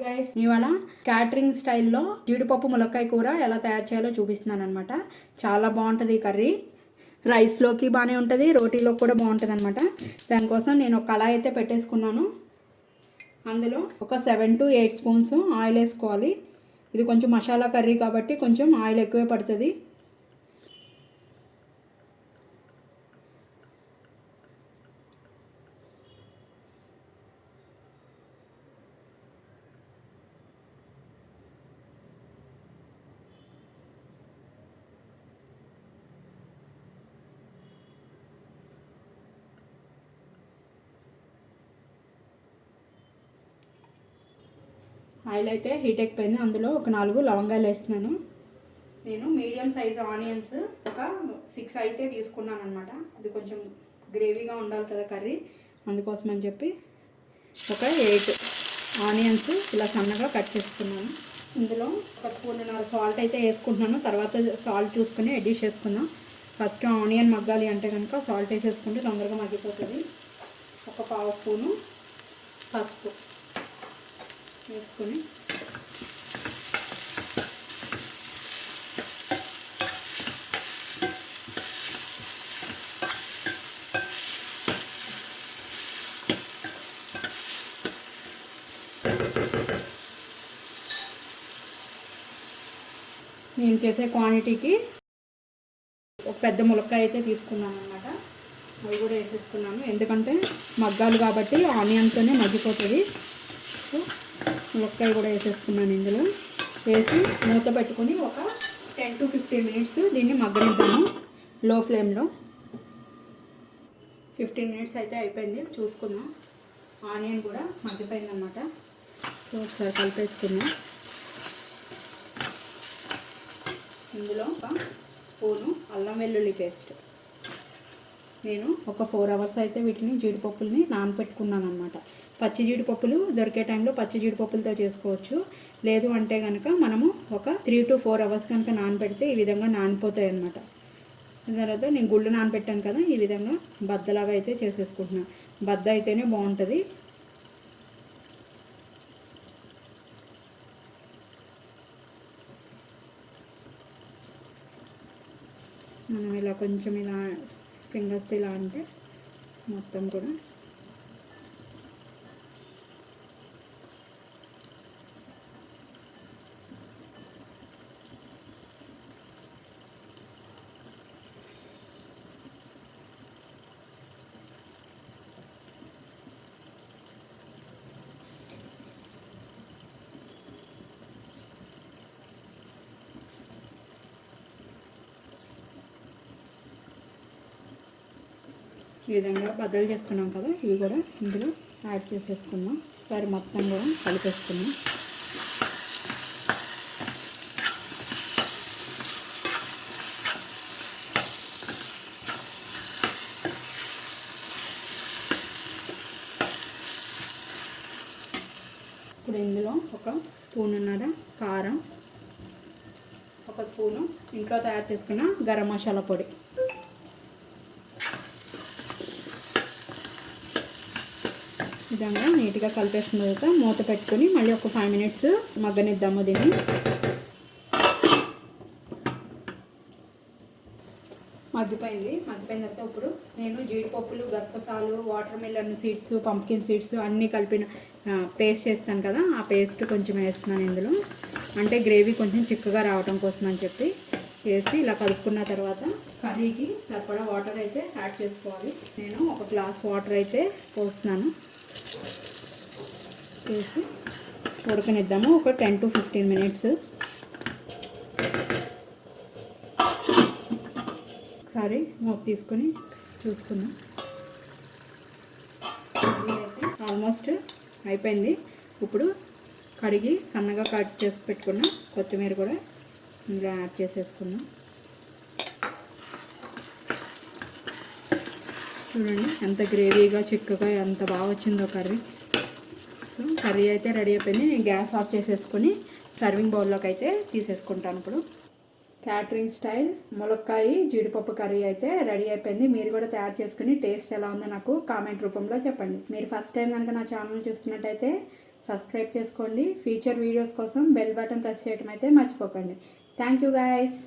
Guys ఇవాళ catering స్టైల్లో జీడిపప్పు ములక్కాయ కూర ఎలా తయారు చేయాలో చూపిస్తున్నాను అనమాట. చాలా బాగుంటుంది ఈ కర్రీ. రైస్లోకి బాగానే ఉంటుంది, రోటీలోకి కూడా బాగుంటుంది అనమాట. దానికోసం నేను ఒక కళాయి అయితే పెట్టేసుకున్నాను. అందులో ఒక 7 to 8 స్పూన్స్ ఆయిల్ వేసుకోవాలి. ఇది కొంచెం మసాలా కర్రీ కాబట్టి కొంచెం ఆయిల్ ఎక్కువే పడుతుంది. ఆయిల్ అయితే హీట్ ఎక్కిపోయింది. అందులో ఒక 4 లవంగాలు వేస్తున్నాను. నేను మీడియం సైజ్ ఆనియన్స్ ఒక 6 అయితే తీసుకున్నాను అనమాట. అది కొంచెం గ్రేవీగా ఉండాలి కదా కర్రీ, అందుకోసం అని చెప్పి ఒక 8 ఆనియన్స్ ఇలా సన్నగా కట్ చేసుకున్నాను. ఇందులో ఒక స్పూన్నర సాల్ట్ అయితే వేసుకుంటున్నాను. తర్వాత సాల్ట్ చూసుకుని అడ్జస్ట్ చేసుకుందాం. ఫస్ట్ ఆనియన్ మగ్గాలి అంటే కనుక సాల్ట్ వేసేసుకుంటే తొందరగా మగ్గిపోతుంది. ఒక 1/2 స్పూను పసుపు వేసుకొని నేను చేసే క్వాంటిటీకి ఒక పెద్ద ములక్కాయ అయితే తీసుకున్నాను అనమాట. అవి కూడా వేసేసుకున్నాను, ఎందుకంటే మగ్గాలు కాబట్టి ఆనియన్తోనే మగ్గిపోతుంది. సో ములక్కాయ కూడా వేసేసుకున్నాను. ఇందులో వేసి మూత పెట్టుకొని ఒక 10 to 15 మినిట్స్ దీన్ని మగ్గనిద్దాము లో ఫ్లేమ్లో. 15 మినిట్స్ అయితే అయిపోయింది, చూసుకుందాం. ఆనియన్ కూడా మగ్గిపోయింది అన్నమాట. సో ఒకసారి కలిపేసుకుందాం. ఇందులో ఒక స్పూను అల్లం వెల్లుల్లి పేస్ట్. నేను ఒక 4 hours అయితే వీటిని జీడిపప్పుల్ని నానబెట్టుకున్నాను అనమాట. పచ్చి జీడిపప్పులు దొరికే టైంలో పచ్చి జీడిపప్పులతో చేసుకోవచ్చు. లేదు అంటే కనుక మనము ఒక 3 to 4 hours కనుక నానబెడితే ఈ విధంగా నానిపోతాయి అన్నమాట. తర్వాత నేను గుళ్ళు నానబెట్టాను కదా, ఈ విధంగా బద్దలాగా అయితే చేసేసుకుంటున్నాను. బద్ద అయితేనే బాగుంటుంది. మనం ఇలా కొంచెం ఇలా ఫింగర్స్ ఇలా అంటే మొత్తం కూడా ఈ విధంగా బద్దలు చేసుకున్నాం కదా, ఇవి కూడా ఇందులో యాడ్ చేసేసుకున్నాం. ఒకసారి మొత్తం కూడా కలిపేసుకున్నాం. ఇప్పుడు ఇందులో ఒక స్పూన్నర కారం, ఒక స్పూను ఇంట్లో తయారు చేసుకున్న గరం మసాలా పొడి, విధంగా నీట్గా కలిపేసిన తర్వాత మూత పెట్టుకొని మళ్ళీ ఒక 5 minutes మగ్గనిద్దాము దీన్ని. మగ్గిపోయిన తర్వాత ఇప్పుడు నేను జీడిపప్పులు, గసగసాలు, water melon seeds, pumpkin seeds అన్నీ కలిపిన పేస్ట్ చేస్తాను కదా, ఆ పేస్ట్ కొంచెం వేస్తున్నాను ఇందులో. అంటే గ్రేవీ కొంచెం చిక్కగా రావడం కోసం అని చెప్పి వేసి ఇలా కలుపుకున్న తర్వాత కర్రీకి సరిపడా వాటర్ అయితే యాడ్ చేసుకోవాలి. నేను ఒక గ్లాస్ వాటర్ అయితే పోస్తున్నాను. వేసి ఉడకనిద్దాము ఒక 10 to 15 minutes. ఒకసారి మూత తీసుకొని చూసుకుందాం. ఆల్మోస్ట్ అయిపోయింది. ఇప్పుడు కడిగి సన్నగా కట్ చేసి పెట్టుకున్న కొత్తిమీర కూడా ఇందులో యాడ్ చేసేసుకుందాం. చూడండి ఎంత గ్రేవీగా చిక్కగా ఎంత బాగా వచ్చిందో కర్రీ. సో కర్రీ అయితే రెడీ అయిపోయింది. నేను గ్యాస్ ఆఫ్ చేసేసుకొని సర్వింగ్ బౌల్లోకి అయితే తీసేసుకుంటాను. ఇప్పుడు క్యాటరింగ్ స్టైల్ ములక్కాయ జీడిపప్పు కర్రీ అయితే రెడీ అయిపోయింది. మీరు కూడా తయారు చేసుకుని టేస్ట్ ఎలా ఉందో నాకు కామెంట్ రూపంలో చెప్పండి. మీరు ఫస్ట్ టైం కనుక నా ఛానల్ చూస్తున్నట్టయితే సబ్స్క్రైబ్ చేసుకోండి. ఫ్యూచర్ వీడియోస్ కోసం బెల్ బటన్ ప్రెస్ చేయడం అయితే మర్చిపోకండి. Thank you guys.